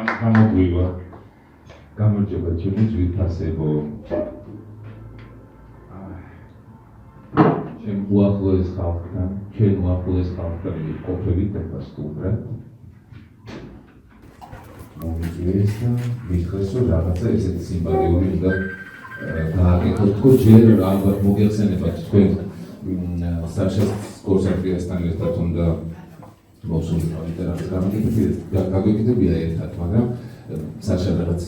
გამოგვივა გამარჯობა ჩემი ძვირფასებო ჩემ უახლოეს ხალხთან ჩვენ უახლოეს ხალხთან ყოფებით დაფასტუმრად მომიძიეს და მითხრეს რომ რაღაცა ესეთი სიმბოლური უნდა გააკეთოთ თქო ჯერ ალბათ მოგეხსენებათ თქვენ საშას კურსაკიასთან ერთად უნდა მოსულიყავით და რაღაც გაგვეკეთებია ერთად, მაგრამ საშა რაღაც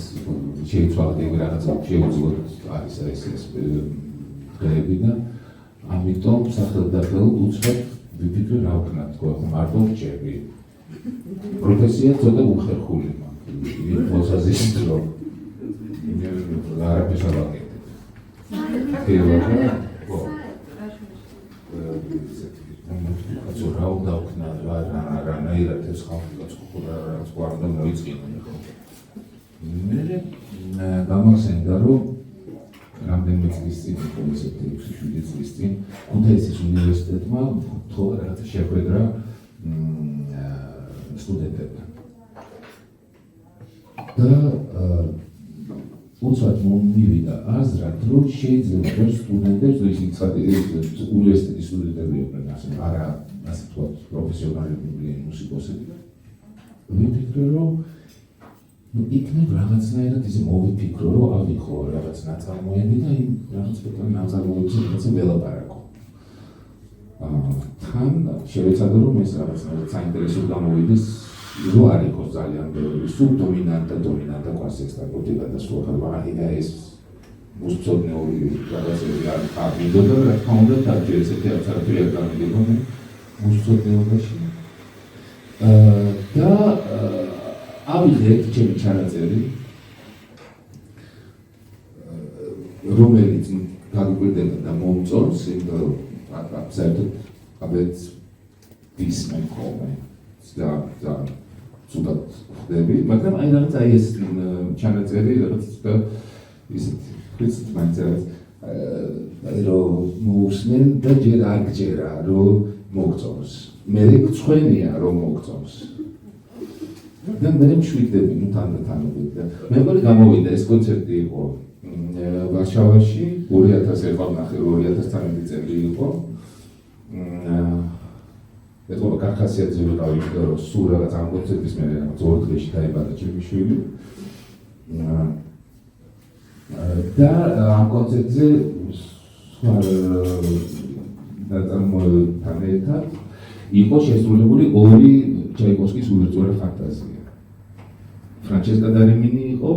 შეიცვალა და რაღაცა შეუძლოთ არის ეს დღეები და ამიტომ სახელდახელო უცბად ვიფიქრე რა ვქნათ თქო მარტო რჩები პროფესია ცოტა უხერხული მაქვს მოსაზრისით რომ არაფერს არ ვაკეთებ ხო რა უნდა ვქნა რანაირად ეს ხალხი რაც არ უნდა მოიწყინა ხო მე გამახსენდა რომ რამდენიმე წლის წინ ისეთი 6-7 წლის წინ ქუთაისის უნივერსიტეტმა თქო რაღაცა შეხვედრა სტუდენტებთან და უცბად მომივიდა აზრად რომ შეიძლება რომ სტუდენტებს უნივერსიტეტის სტუდენტები იყვნენ ასე არა ასე თქვა პროფესიონალური მუსიკოსები ვიფიქრე რომ იქნებ რაღაცნაირად ისე მოვიფიქრო რომ ავიხო რაღაც ნაწარმოები და იმ რაღაც ნაწარმოებზე რაღაცა ველაპარაკო თან შევეცადე რომ ეს რაღაცნაირად საინტერესო გამოვიდეს რო არ იყოს ძალიან ბევრი სულ დომინანტა კონსექსტაკოდი გადასვლა ხალხა ეს მუსწოდნეული რაღაცები არ მიდოდა რა თქმა უნდა თარჯერ ესეთი არაფერი არ გამიგებოდნენ მუსწოდნეობაში და ავიღეთ ჩემი ჩანაწერი რომელიც გაგვიკვირდება და მომწონს იმიტომ რომ საერთოდ აბეთ ვისმენ ხოლმე და ცუდად ხდები, მაგრამ აი რაღაც აი ეს ჩანაწერი რაღაც და ისეთი ხიცით მაინც აი რომ მოусმენ და ჯერ არ გჯერა რომ მოგწონს მე გწვენია რომ მოგწონს და მე მშვიდები ნუ თანდათანობით და მე მგონი გამოვიდა ეს კონცერტი იყო ვარშავაში 2000 ელვანახე 2013 წელი იყო ეთქობა კარხასიაძე ვიყავი რომ სულ რაღაც ამ კონცერტის მე რაღაც 2 დღეში დაიბადა ჩემი შვილი და ამ კონცერტზე სხვა ნაწარმოებთან ერთად იყო შესრულებული 2 ჩაიკოვსკის უვერტურა ფანტაზია ფრანჩესკა დარიმინი იყო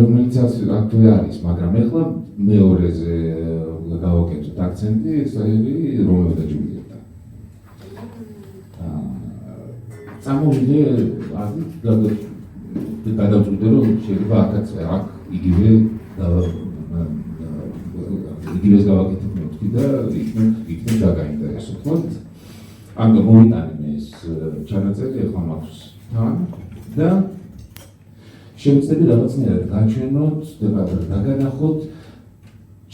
რომელიც აქტუალი არის მაგრამ ეხლა მეორეზე გავაკეთოთ აქცენტი ეს არის რომეო და ჯულიეტა წამოვიდე გადავწყვიტე რომ შეიძლება აქაც აქ იგივეს გავაკეთებ მეთქი და იქნებ დაგაინტერესო თქო ამიტომ მომიტანე ეს ჩანაწერი ახლა მაქვს თან და შევეცდები რაღაცნაირად გაჩვენოთ და დაგანახოთ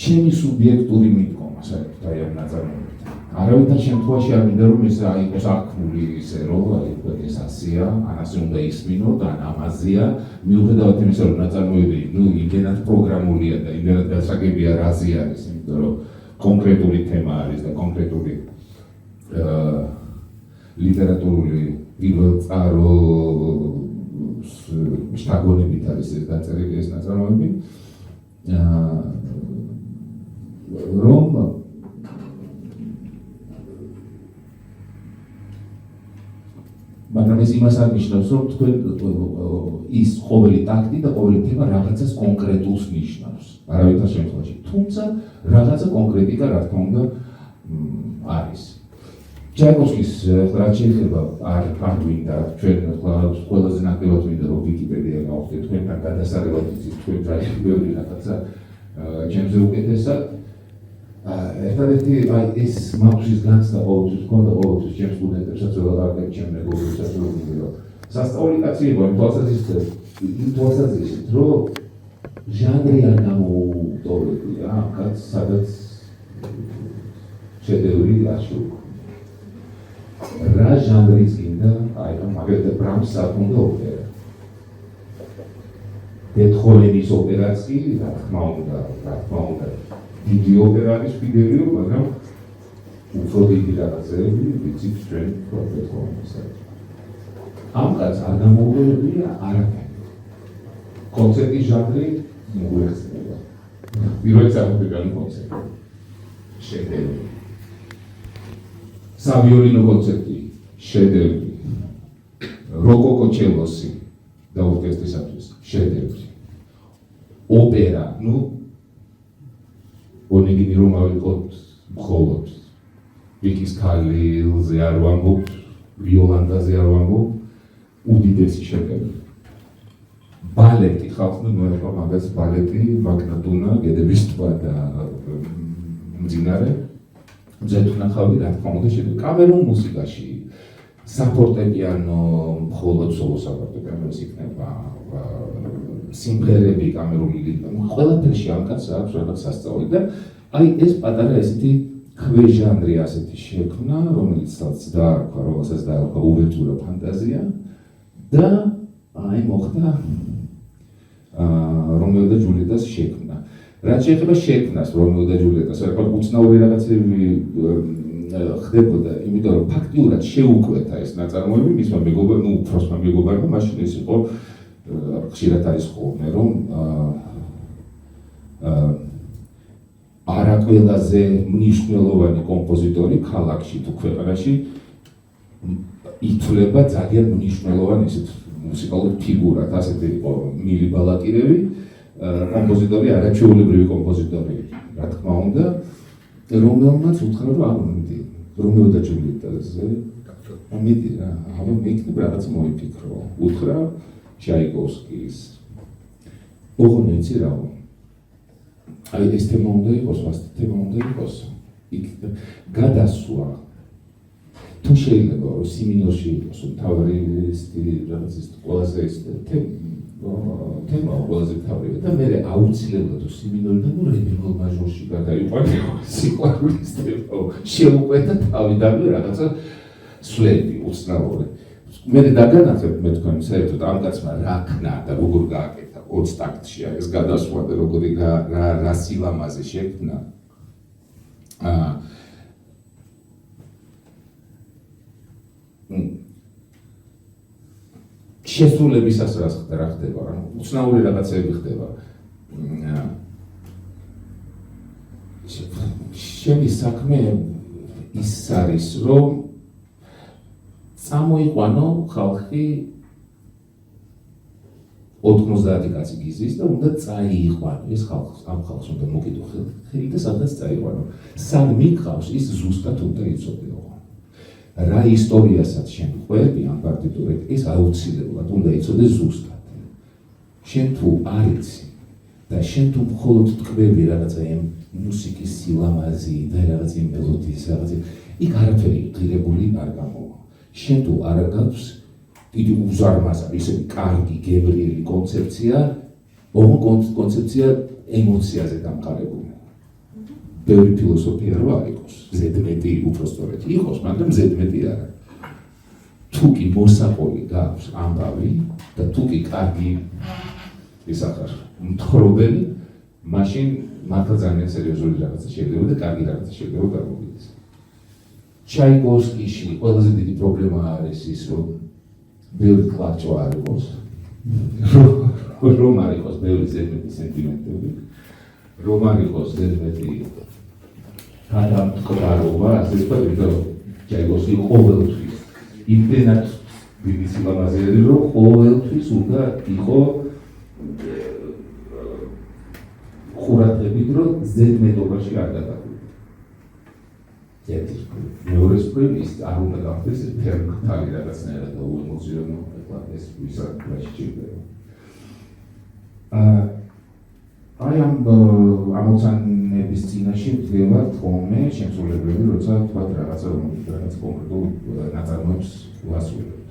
ჩემი სუბიექტური მიდგომა საერთოდ აი ამ ნაწარმოებთან არავითარ შემთხვევაში არ მინდა რომ ეს იყოს აღქმული ისე რომ აი ეს ასია ან ასე უნდა ისმინოთ ან ამაზია მიუხედავად იმისა რომ ნაწარმოები ნუ იმდენად პროგრამულია და იმდენად გასაგებია რაზე არის იმიტომ რომ კონკრეტული თემა არის და კონკრეტული ლიტერატურული პირველწყარო შთაგონებით არის ეს დაწერილი ეს ნაწარმოები რომ მაგრამ ეს იმას არ ნიშნავს რომ თქვენ ის ყოველი ტაქტი და ყოველი თემა რაღაცას კონკრეტულს ნიშნავს არავითარ შემთხვევაში თუმცა რაღაცა კონკრეტიკა რა თქმა უნდა არის ჩაიკოვსკის რაც შეიძლება არ გვინდა ჩვენ ყველაზე ნაკლებად გვინდა რომ ვიკიპედია გავხდეთ თქვენთან გადასარევად იცით თქვენ ძალიან რაღაცა ჩემზე უკეთესად ერთადერთი აი ეს მაქვს ის განცდა ყოველთვის ჰქონდა ყოველთვის ჩემს სტუდენტებსაც ვეღარ ჩემ მეგობრებსაც რომ სასწაული კაცი იყო იმ თვალსაზრისით რომ ჟანრი არ გამოუტოვებია კაც სადაც შედევრი აშუქ რა ჟანრის გინდა აი მაგალითად ბრამს საკუნდა ოპერა ბეთჰოვენის ოპერაც კი რა თქმა უნდა დიდი ოპერა არის ფიდელიო, მაგრამ უფრო დიდი რაღაცები ვიცით ჩვენ ბეთჰოვენისგან. ამ კაცს არ გამოუღებია არაფერი. კონცერტის ჟანრი მოუხსნება. პირველი საფრთხიანი კონცერტი. შედევრი. სავიოლინო კონცერტი, შედევრი. როკოკო ჩელოსი და ორკესტრისათვის, შედევრი. ოპერა, ონეგინი რომ ავიღოთ მხოლოდ ვიკის ქალილზე არ ვამბობ, ვიოლანდაზე არ ვამბობ, უდიდესი შედევრი. ბალეტი, ხალხმა მოერყვა მაგას ბალეტი, მაგნატუნა, გედების ტბა და მძინარე. მზეთუნახავი, რა თქმა უნდა, შეგვიძლია კამერულ მუსიკაში, საფორტეპიანო, მხოლოდ სოლო საფორტეპიანოს იქნება, სიმღერები კამერული, ყველაფერში ამ კაცს აქვს რაღაც სასწაული და აი ეს პატარა ესეთი ქვეჟანრი ასეთი შექმნა, რომელიცაც დაარქვა, რომელსაც დაარქვა უვერტურა ფანტაზია და აი მოხდა რომეო და ჯულიეტას შექმნა. რაც შეეხება შექმნას რომეო და ჯულიეტას, რაღაც უცნაური რაღაცები ხდებოდა, იმიტომ რომ ფაქტიურად შეუკვეთა ეს ნაწარმოები მისმა მეგობარმა, უფროსმა მეგობარმა, მაშინ ეს იყო ხშირად არის ხოლმე, რომ არა ყველაზე მნიშვნელოვანი კომპოზიტორი ქალაქში თუ ქვეყანაში ითვლება ძალიან მნიშვნელოვანი ისეთ მუსიკალურ ფიგურად, ასეთი იყო მილი ბალაკირევი, კომპოზიტორი, არაჩვეულებრივი კომპოზიტორი, რა თქმა უნდა, რომელმაც უთხრა, რომ აბა მიდი, რომეო და ჯულიეტაზე, მიდი რა, აბა მეიქნებ რაღაც მოიფიქრო, უთხრა ჩაიკოვსკის. ოღონდ იცი რა, აი ეს თემა უნდა იყოს, ასეთი თემა უნდა იყოს, იქ გადასვლა. თუ შეიძლება რომ სიმინორში იყოს, მთავარი სტილი რაღაც ის ყველაზე ის თემა ყველაზე მთავარია და მე აუცილებლად სიმინორიდან რე ბემოლ მაჟორში გადაიყვანო სიყვარულის თემა. შეუკვეთა თავიდანვე რაღაცა სვლები უცნაური. მე დაგანახებ მე თქვენ საერთოდ ამ კაცმა რა ქნა და როგორ გააკეთა 20 ტაქტშია ეს გადასვლა და როგორი რა სილამაზე შექმნა. შესრულებისას რა ხდება, უცნაური რაღაცები ხდება. ჩემი საქმე ის არის, რომ წამოიყვანო ხალხი 90 კაცი გიზის და უნდა წაიყვანო ეს ამ ხალხს უნდა მოკიდო ხელი და სადაც წაიყვანო. სად მიყავს ის ზუსტად უნდა იცოდეო. რა ისტორიასაც შენ ყვები ამ პარტიტურით, ეს აუცილებლად უნდა იცოდეს ზუსტად. შენ თუ არ იცი და შენ თუ მხოლოდ ტყვევი რაღაცა ამ მუსიკის სილამაზი და რაღაცა მელოდიის რაღაცა, იქ არაფერი ღირებული არ გამოვა. შენ თუ არ გაქვს დიდი უზარმაზარი, ისეთი კარგი, გემრიელი კონცეფცია, კონცეფცია ემოციაზე დამყარებული. ბევრი ფილოსოფია რო არ იყოს, ზედმეტი უпроსტորეთ იყოს, მაგრამ ზედმეტი არა. თუ კი მოსაყოლი გაქვს ამბავი და თუ კი კარგი ის ახარ მთხრობელი, მაშინ მართლა ძალიან სერიოზული რაღაცა შეიძლება და კარგი რაღაცა შეიძლება გამოვიდეს. ჩაიკოვსკიში ყველაზე დიდი პრობლემა არის ის, რომ ბევრი კლაჭო არ იყოს, რომ არ იყოს ბევრი ზედმეტი სენტიმენტები, რომ არ იყოს ზედმეტი გადამტკბარობა, ასე ვთქვათ, რომ ჩაიკოვსკი ყოველთვის იმდენად დიდი სილამაზე არის, რომ ყოველთვის უნდა იყო ყურადღებით, რომ ზედმეტობაში არ გადაგვიდოს. მეორე სპრინტის არ უნდა გახდეს ფერმკთალი რაღაცნაირად და უემოციონო ეს ვისაც შეჭირდება. აი ამ ამოცანების წინაშე ვდგევართ ხოლმე შემსრულებლები, როცა თქვათ რაღაცა კონკრეტულ ნაწარმოებს ვასრულებთ.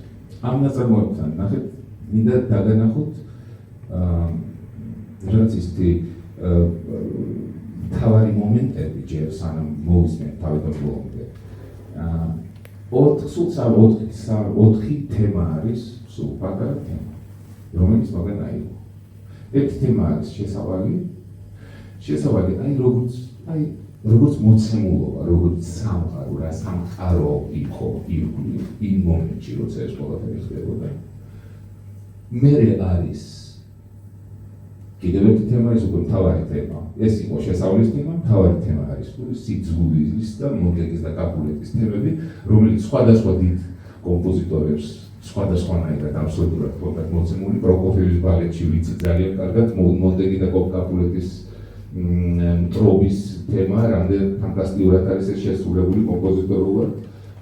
ამ ნაწარმოებთან ნახეთ, მინდა დაგანახოთ რაც ისეთი მთავარი მომენტები ჯერ სანამ მოვისმენთ თავიდან ბოლომდე. 4 თემა არის, სულ პატარა თემა, რომელიც მაგან აიღო. ერთი თემა არის შესავალი როგორც მოცემულობა, როგორც სამყარო, რა სამყარო იყო იმ მომენტში, როცა ეს ყველაფერი ხდებოდა. მერე არის კიდევ ერთი თემა, ის უკვე მთავარი თემა. ეს იყო შესავლის თემა, მთავარი თემა არის სიძულვილის და მოდგენის და კაპულეტის თემები, რომელიც სხვადასხვა დიდ კომპოზიტორებს სხვადასხვანაირად აბსოლუტურად ჰქონდათ მოცემული. პროკოფიევის ბალეტში ვიცი ძალიან კარგად მოდგენი და კაპულეტის მტრობის თემა, რამდენ ფანტასტიკურად არის ეს შესრულებული კომპოზიტორულად.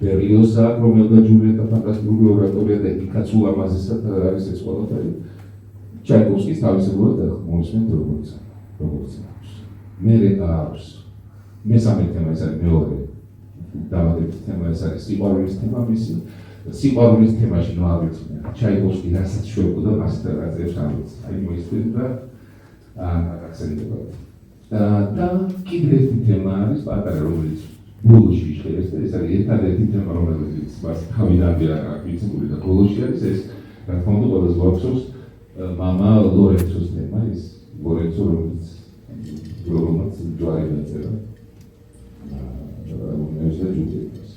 ბერლიოზს აქვს რომეო და ჯულიეტა ფანტასტიკური ორატორია და იქაც ულამაზესად არის ეს ყველაფერი. ჩაიკოვსკის თავისებურად მოისმენთ როგორც აქვს. მერე აქვს მესამე თემა, ეს არის მეორე დავადებითი თემა, ეს არის სიყვარულის თემა მისი. სიყვარულის თემაში ნოავიცნე ჩაიკოვსკი რასაც შვებოდა მასთან რაზეც ამის. აი მოისმენთ და აქცენტება. და კიდევ ერთი თემა არის პატარა, რომელიც ბოლოში იშლეს და ეს არის ერთადერთი თემა, რომელიც მას თავიდანვე არ აქვს მიცემული და ბოლოში არის ეს, რა თქმა უნდა, ყველას გვაქვს მამა ლორენცოს თემა, ის ლორენცო, რომელიც ჯვარი დაწერა რომეოსა და ჯულიეტას.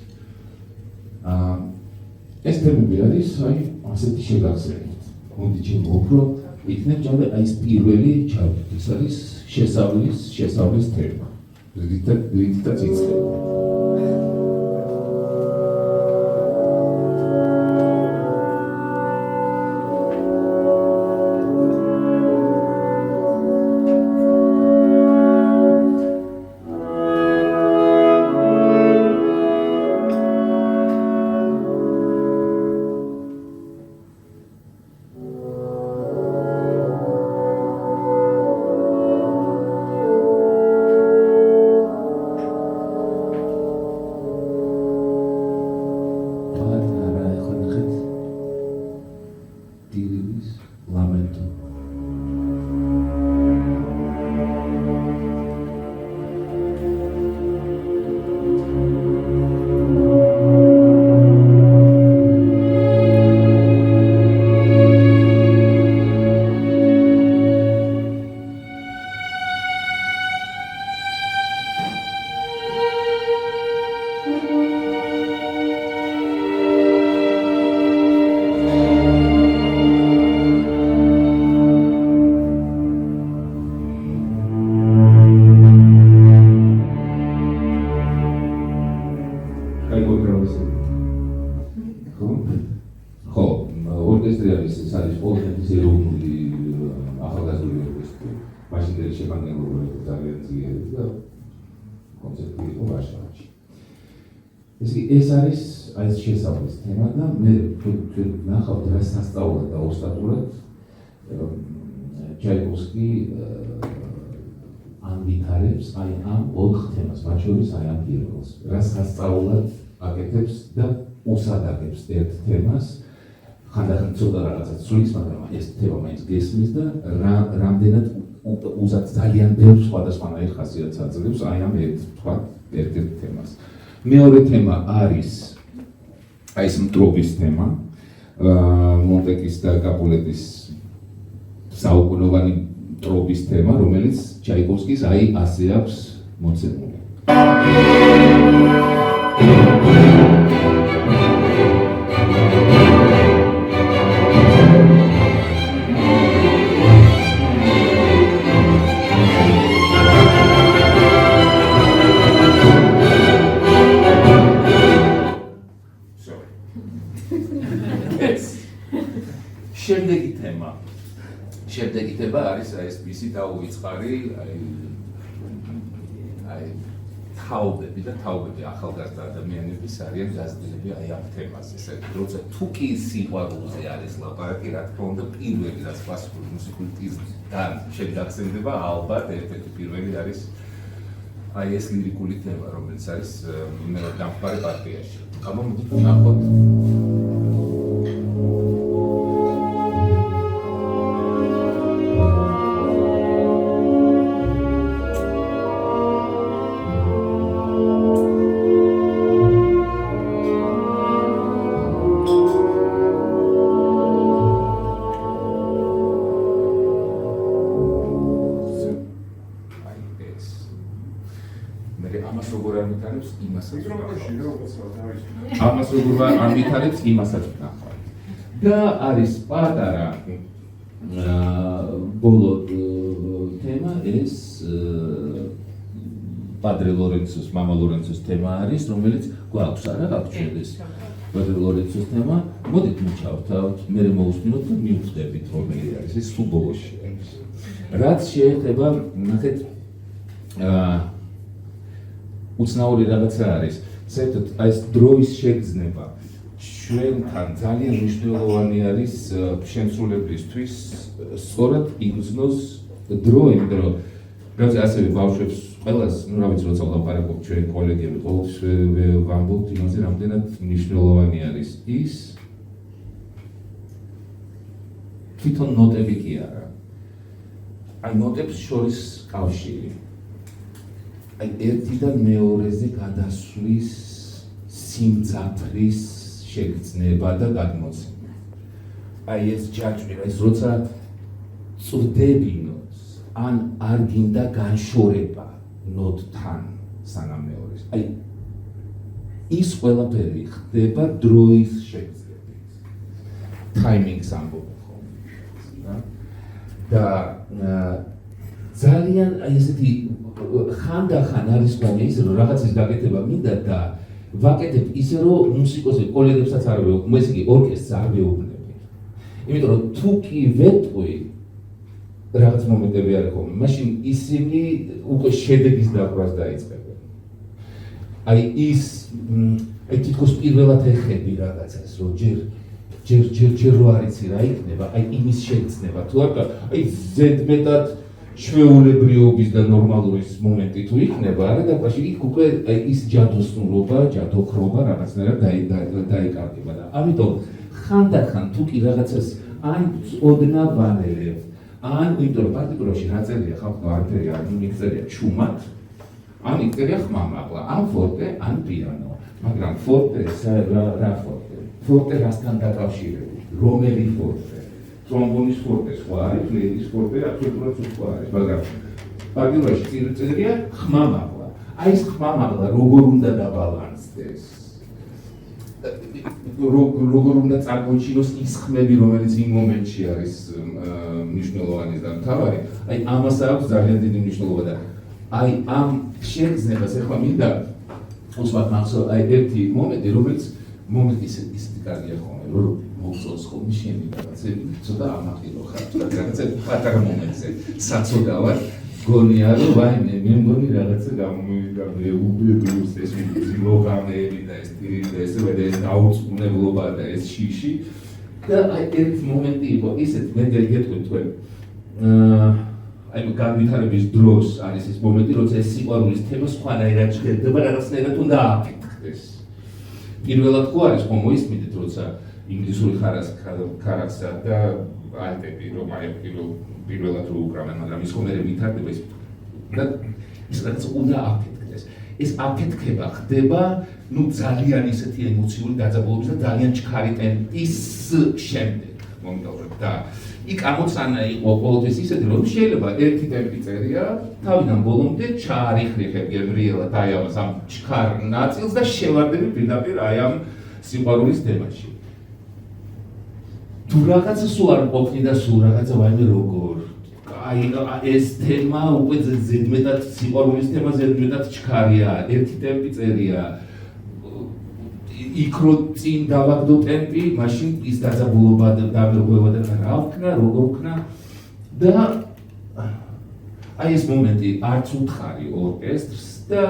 ეს თემები არის აი ასეთი შეგახსენებთ. მოდი ჩემ უფრო იქნებ ჯამე აი ეს პირველი ჩავთვლით, ეს არის შესავლის თემა. რითაც იწყება. ეს არის აი ეს შესავლის თემა და მე ნახავთ რა სასწაულად და ოსტატურად ჩაიკოვსკი ამვითარებს აი ამ ოთხ თემას, მათ შორის აი ამ პირველს. რა სასწაულად აკეთებს და უსადაგებს ერთ თემას, ხანდახან ცოტა რაღაცა ცვლის, მაგრამ ეს თემა მაინც გესმის და რამდენად უზად ძალიან ბევრ სხვადასხვანაირ ხასიათს აძლევს აი ამ ერთ-ერთ თემას. მეორე თემა არის აი ეს მტრობის თემა, მონტეკის და კაპულეტის საუკუნოვანი მტრობის თემა, რომელიც ჩაიკოვსკის აი ასე აქვს მოცემული. შემდეგი თემა არის ეს მისი დაუვიწყარი თაობები და თაობები ახალგაზრდა ადამიანების არიან გაზრდილი აი ამ თემაზე. როცა თუ კი სიყვარულზე არის ლაპარაკი, რა თქმა უნდა, პირველი რაც კლასიკური მუსიკული ტიზმიდან შეგახსენდება, ალბათ ერთ-ერთი პირველი არის აი ეს ლირიკული თემა, რომელიც არის მელოდამხმარე პარტიაში. აბა მოდით ვნახოთ. ავითარებს იმასაც. ამას როგორ ავითარებს იმასაც ვნახავთ. და არის პატარა ბოლო თემა ეს პადრე ლორენცოს, მამა ლორენცოს თემა არის, რომელიც გვაქვს არა აქვს ეს პადრე ლორენცოს თემა. მოდით მოვჩავთავთ, მე მოვუსმინოთ და მივხვდებით რომელი არის ეს სულ ბოლოში არის. რაც შეეხება ნახეთ უცნაური რაღაცა არის. საერთოდ აი ეს დროის შეგრძნება ჩვენთან ძალიან მნიშვნელოვანი არის შემსრულებლისთვის სწორად იგრძნოს დრო, იმიტომ რომ როცა ასევე ბავშვებს ყველას, ну რა ვიცი, როცა ვლაპარაკობ ჩვენ კოლეგები, ყოველთვის ვამბობთ იმაზე, რამდენად მნიშვნელოვანი არის ის თვითონ ნოტები კი არა. აი ნოტებს შორის კავშირი. აი ერთიდან მეორეზე გადასვლის სიმძაფრის შეგრძნება და გადმოცემა. აი ეს ჯაჭვი, ეს როცა წვდები ნოტს, ან არ გინდა განშორება ნოტთან სანამ მეორეს. აი ის ყველაფერი ხდება დროის შეგრძნებით. ტაიმინგს ამბობ ხოლმე. და ძალიან აი ესეთი ხანდახან არის ხოლმე ის რომ რაღაცის გაკეთება მინდა და ვაკეთებ ისე რომ მუსიკოსი კოლეგებსაც არ ვეუბნები, ესე იგი ორკესტრს არ ვეუბნები. იმიტომ რომ თუ კი ვეტყვი რაღაც მომენტები არის ხოლმე, მაშინ ისინი უკვე შედეგის დაკვრას დაიწყებენ. აი ის აი თითქოს პირველად ეხები რაღაცას, რომ ჯერ რო არ იცი რა იქნება, აი იმის შეგრძნება თუ არა, აი ზედმეტად ჩვეულებრიობის და ნორმალურის მომენტი თუ იქნება, არა და ბაში იქ უკვე აი ის ჯადოსნურობა, ჯადოქრობა რაღაცნაირად დაიკარგება და ამიტომ ხანდახან თუ კი რაღაცას ან ოდნავ ვანელებ, ან იმიტომ რომ პარტიტურაში რა წერია ხალხო არაფერი არ მიგწერია ჩუმად, ან იქწერია ხმამაღლა, ან ფორტე, ან პიანო, მაგრამ ფორტე რა ფორტე? ფორტე რასთან დაკავშირებული? რომელი ფორტე? ტრომბონის ფორტე სხვა არის, ფლეიტის ფორტე აბსოლუტურად სხვა არის, მაგრამ პარტიტურაში წერია ხმამაღლა. აი ეს ხმამაღლა როგორ უნდა დაბალანსდეს? როგორ უნდა წარმოიჩინოს ის ხმები, რომელიც იმ მომენტში არის მნიშვნელოვანი და მთავარი, აი ამას აქვს ძალიან დიდი მნიშვნელობა და აი ამ შეგრძნებას ეხლა მინდა უსვათ მახსოვს აი ერთი მომენტი, რომელიც მომენტი ისეთი კარგია ხოლმე, რომ მოგწონს ხოლმე შენი რაღაცები, ცოტა ამაყილო ხარ, რაღაცა პატარა მომენტზე საცოდავად გონია რომ ვაიმე, მე მგონი რაღაცა გამომივიდა უბედურს ეს ლოგანები და ეს ტირილი და ესე და ეს დაუწყვნებლობა და ეს შიში და აი ერთ მომენტი იყო ისეთ მე გეტყვით თქვენ აი განვითარების დროს არის ეს მომენტი როცა ეს სიყვარულის თემა სხვანაირად ჟღერდება რაღაცნაირად უნდა აფეთქდეს პირველად ხო არის ხომ მოისმენთ როცა ინგლისური ხარასხა და ალტები რომ აი პირველად რო უკრავენ, მაგრამ ის ხომ ვითარდება ის და ის რაც უნდა აფეთქდეს. ეს აფეთქება ხდება, ну ძალიან ისეთი ემოციური დაძაბულობის და ძალიან ჩქარი ტემპის შემდეგ მომდავრებ და იქ ამოცანა იყო ყოველთვის ისეთი, რომ შეიძლება ერთი ტემპი წერია, თავიდან ბოლომდე ჩაარიხრიხებ გებრიელად აი ამ ჩქარ ნაწილს და შევარდები პირდაპირ აი ამ სიყვარულის თემაში. თუ რაღაცა სულ არ ყოფნი და სულ რაღაცა ვაიმე როგორ აი ეს თემა უკვე ზედმეტად სიყვარულის თემა ზედმეტად ჩქარია, ერთი ტემპი წერია იქ რო წინ დავაგდო ტემპი, მაშინ ის დაძაბულობა და დამერღვევა და რა ვქნა, როგორ ვქნა და აი ეს მომენტი არც უთხარი ორკესტრს და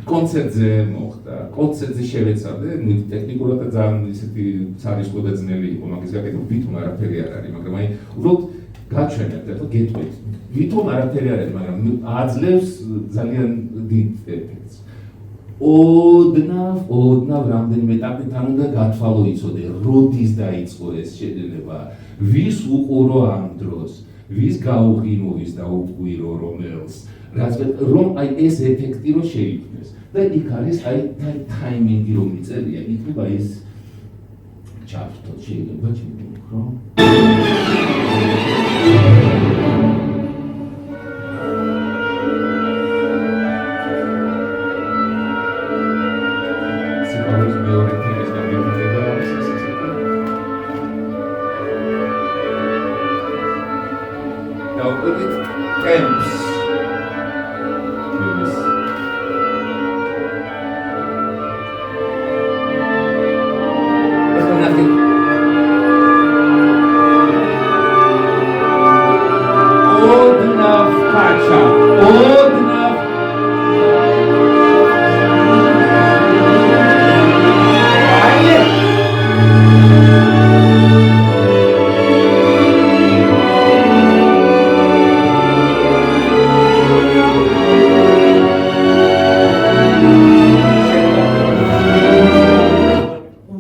კონცერტზე მოხდა. კონცერტზე შევეცადე, ტექნიკურად და ძალიან ისეთი ცარისკო და ძნელი იყო, მაგის გაკეთება ვითომ არაფერი არ არის, მაგრამ აი უბრალოდ გაჩვენებთ და გეტყვით. ვითომ არაფერი არ არის, მაგრამ აძლევს ძალიან დიდ ეფექტს. ოდნავ რამდენიმე ეტაპიდან უნდა გათვალო იცოდე, როდის დაიწყო ეს შედება, ვის უყურო ამ დროს, ვის გაუღიმო, ვის დაუპყუირო რომელს. რომ აი ეს ეფექტი რო შეიქმნეს და იქ არის აი ტაიმინგი რომ მიწერია, იქნება ეს ჩავთვალოთ შეიძლება ჩემო with camps. Old enough, Pacha. Old enough.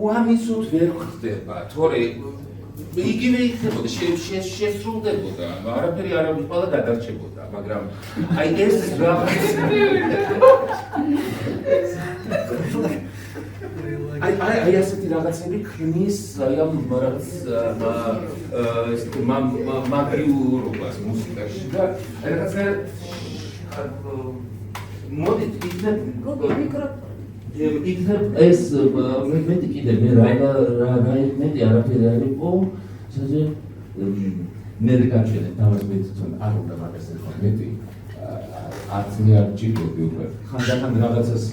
უამისოდ ვერ ხდება, თორე იგივე იქნებოდა, შესრულდებოდა, არაფერი არ ყველა გადარჩებოდა, მაგრამ აი ეს რაღაც აი ასეთი რაღაცები ქმნის აი ამ რაღაც ესეთი მაგიურობას მუსიკაში და რაღაცნაირად მოდით იქნებ ეს მეტი კიდე მე რა არაფერი არ იყო საჯე მე გაჩვენე დავასმით თვითონ არ უნდა მაგას ეხლა მეტი არც მე არ ჭირდება უკვე ხანდახან რაღაცას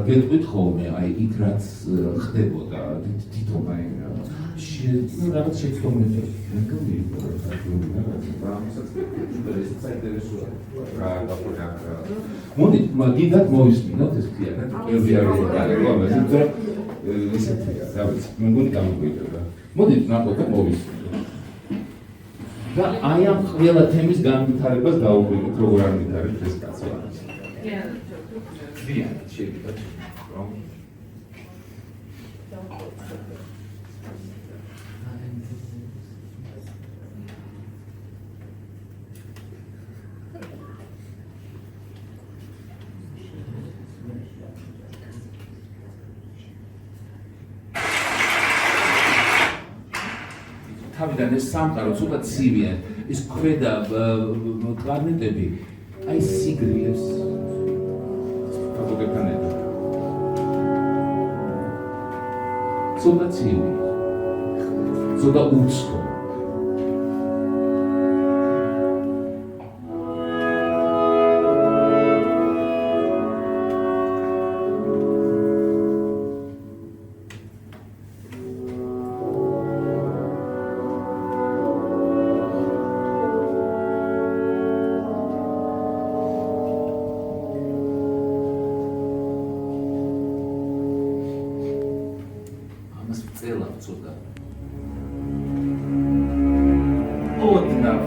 გეტყვით ხოლმე აი იქ რაც ხდებოდა თვითონ აი რაღაც შეცდომები მოდით მაგიდად მოვისმინოთ ეს ფიანად პირველი არის ამაზე ესეთია დავით მე მგონი გამოგვიჭირდა მოდით ნაკლებად მოვისმინოთ და აი ამ ყველა თემის განვითარებას დაუკვირდით როგორ არ ვითარებს ეს კაცი შეიძლება რომ თავიდან ეს სამყარო ცოტა ცივია ის ქვედა პლანეტები აი სიგრილებს ფოტოგეფანები ცოტა ცივი ცოტა უცხო ცოტა ოდნავ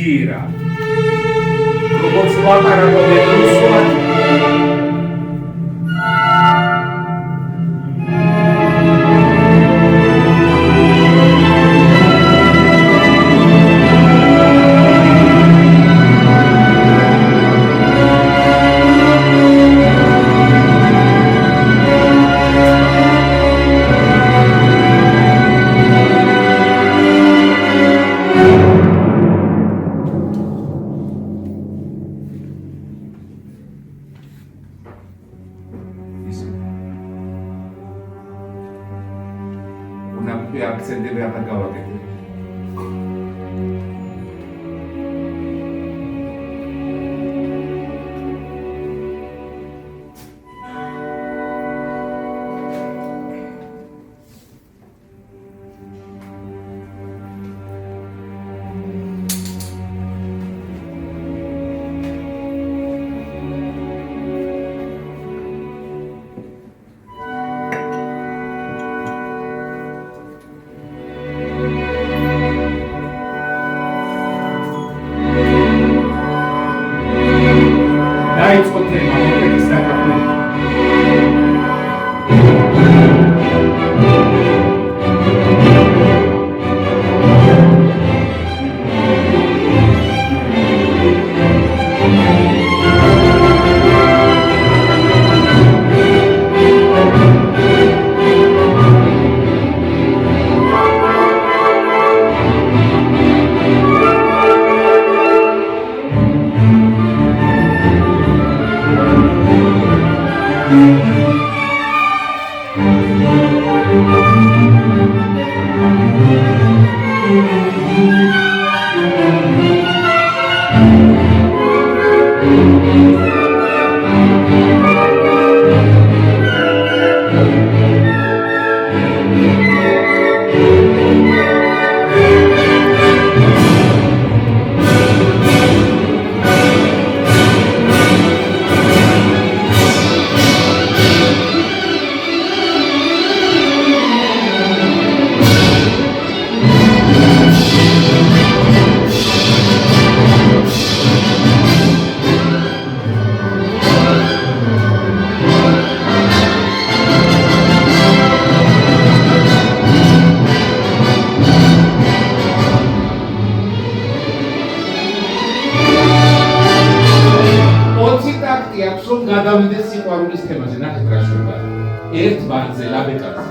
გირა როგორც ლაპარაკობენ რუსულად აქცენტები აღარ გავაკეთებ. გადავიდეს სიყვარულის თემაზე, ნახეთ რა შევა. ერთ ბანძე ლაბეკაზე.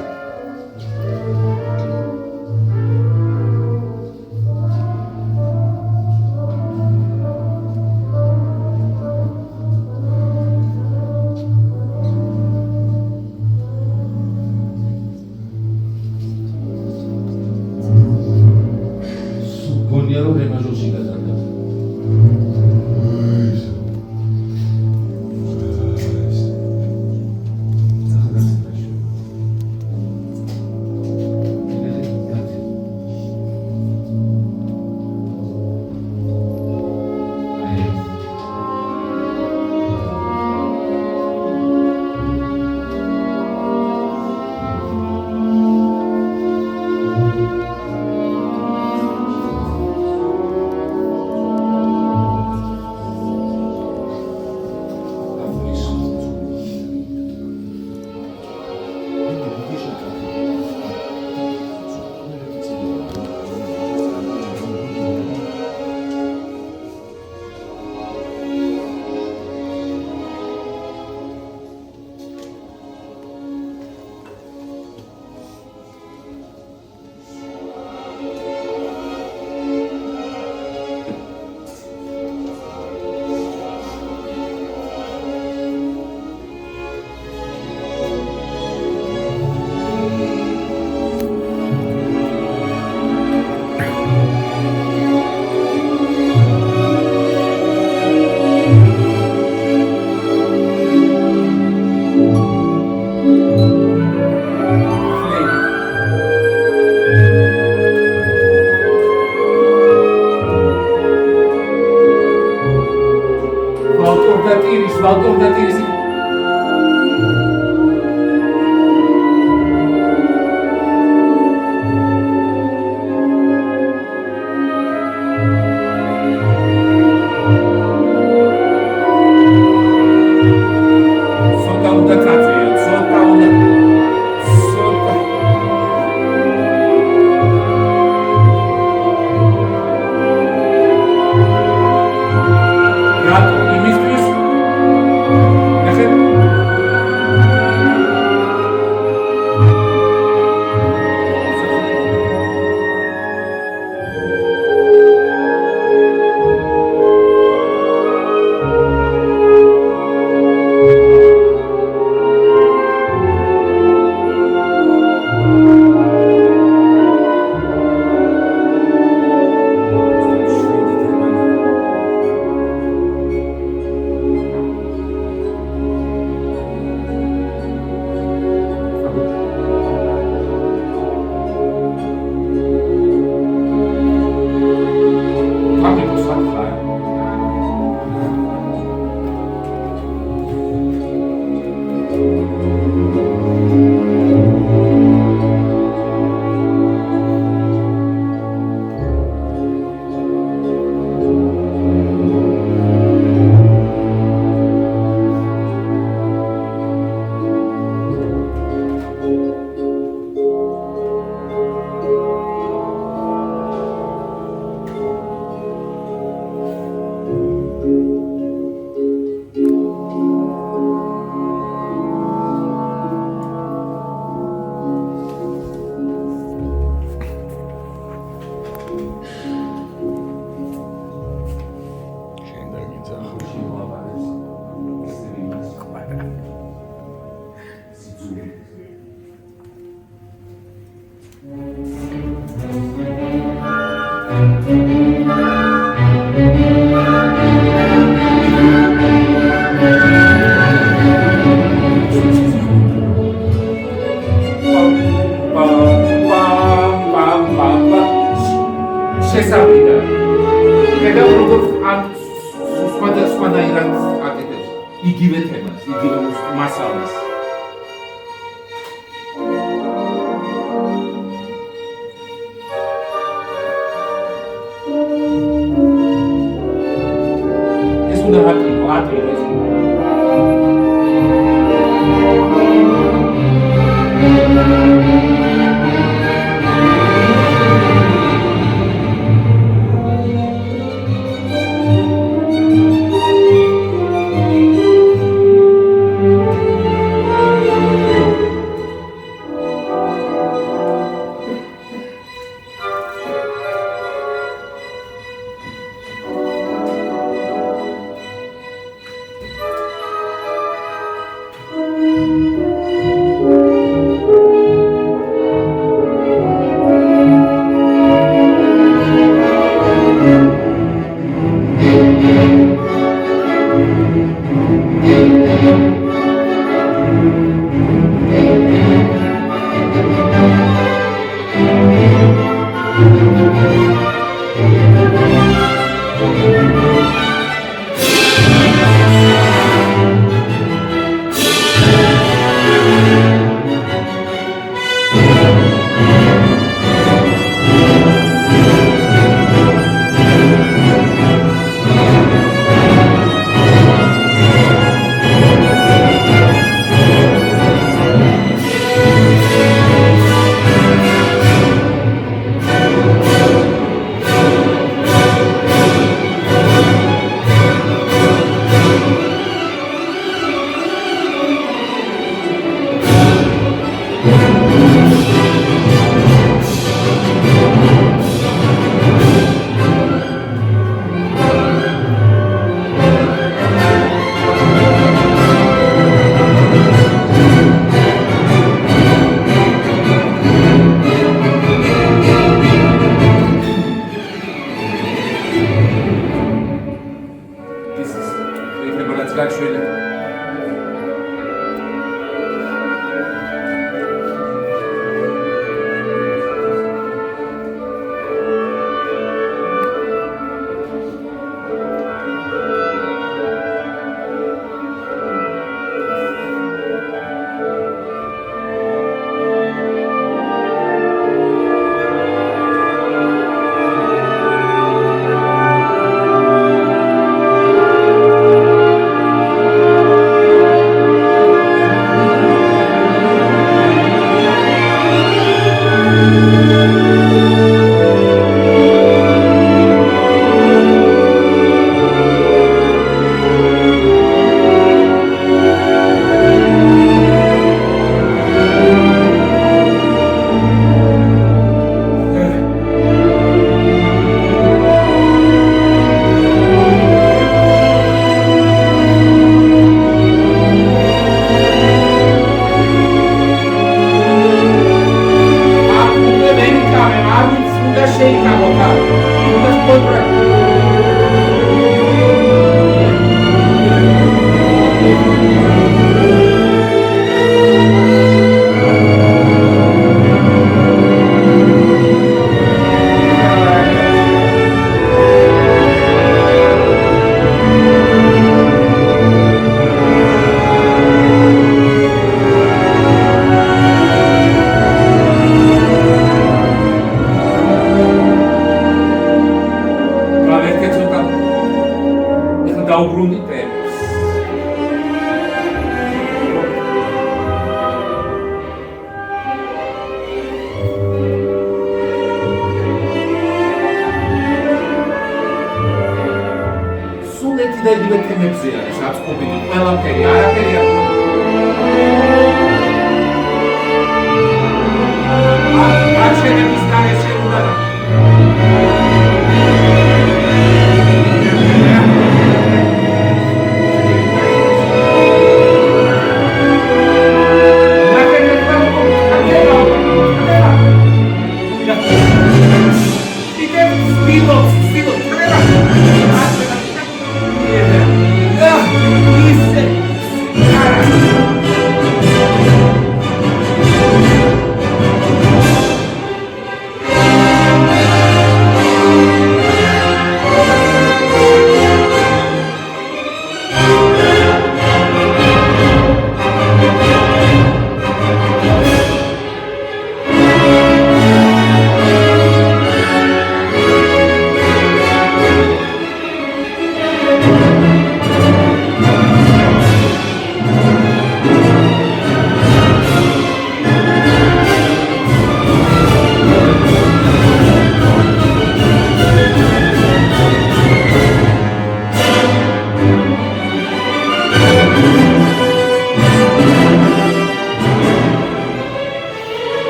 სუგონია რომ რემაჟოში გადადა. შესაძლია. და როგორც ამ სხვადასხვანაირად აკეთებს იგივე თემას, იგივე მასალას. ეს უნდა აკეთო, აკეთოს.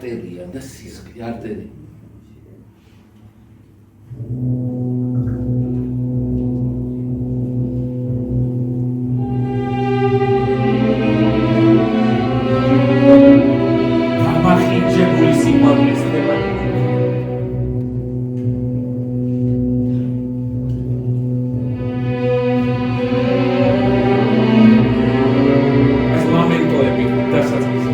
არტერია და სისხლი არტერი. გამახინჯებული სიყვარულის თემატიკა. ეს მომენტოები დასაწყისი.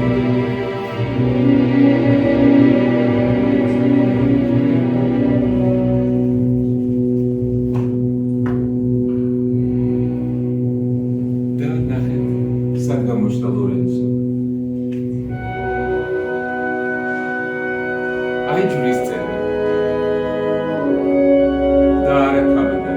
და ნახეთ, სად გამოჩნდა ლორენცო. აი ჯვრის წერა და არა თავიდან.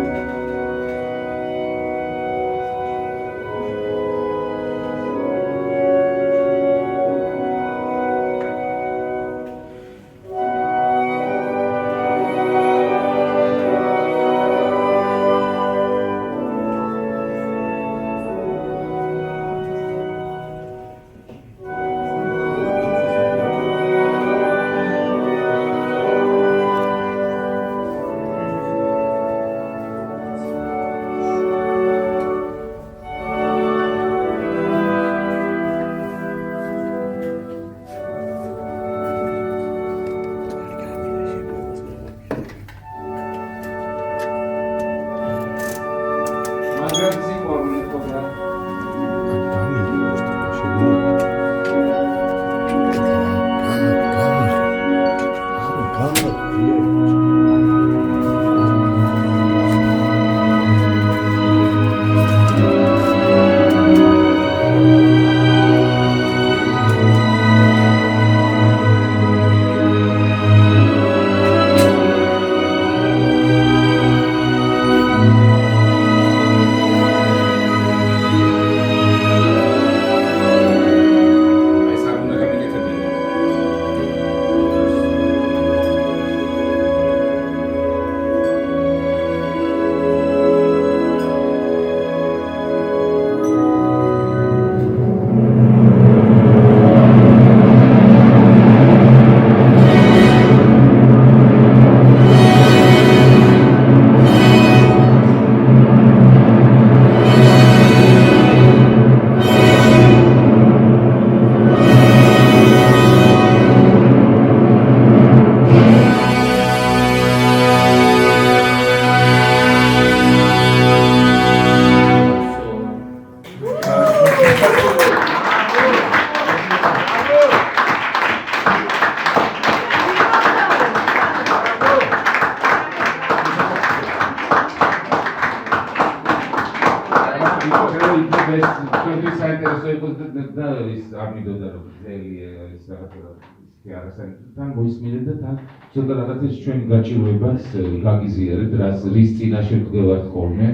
Tango ismile და თან ცოტა რაღაცის ჩვენ გაჭირვებას გაგიზიარეთ, რის წინაშე ვდგევართ ხოლმე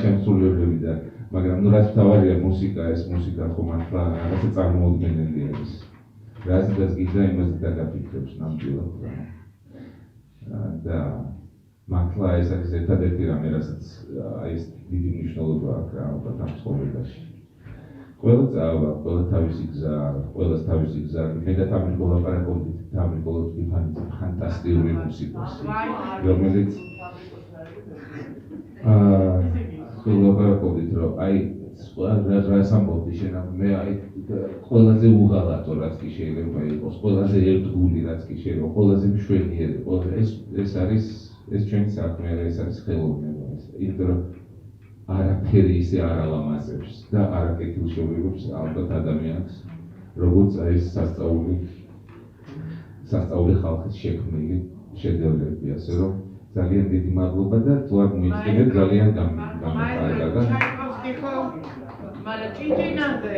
შემსრულებლებიდან. მაგრამ ნუ რაც მთავარია მუსიკა, ეს მუსიკა ხომ ახლა რაღაცა წარმოუდგენელი არის. რაზეც გიძა იმაზე დაგაფიქრებს ნამდვილად. და მართლა ეს არის ერთადერთი რამე, რასაც აი ეს დიდი მნიშვნელობა აქვს ალბათ ამ ცხოვრებაში. ყველა წავა, ყველა თავისი გზა, ყველას თავისი გზა. მე და თამარ გოლაპარაკობდით, თამარ გოლაპარაკობდით ფანტასტიკური მუსიკოსი, რომელიც გოლაპარაკობდით, რომ აი რას ამბობდი შენ, მე აი ყველაზე უღალატო რაც კი შეიძლება იყოს, ყველაზე ერთგული რაც კი შეიძლება, ყველაზე მშვენიერი, ეს არის ეს ჩვენი საქმე, ეს არის ხელოვნება, იმიტომ რომ არაფერი ისე არ ალამაზებს და არ აკეთილშობილებს ალბათ ადამიანს, როგორც აი ეს სასწაული ხალხის შექმნილი შედევრები, ასე რომ ძალიან დიდი მადლობა და თუ არ მოიწევთ ძალიან გამიხარდა. Mara Cicinande.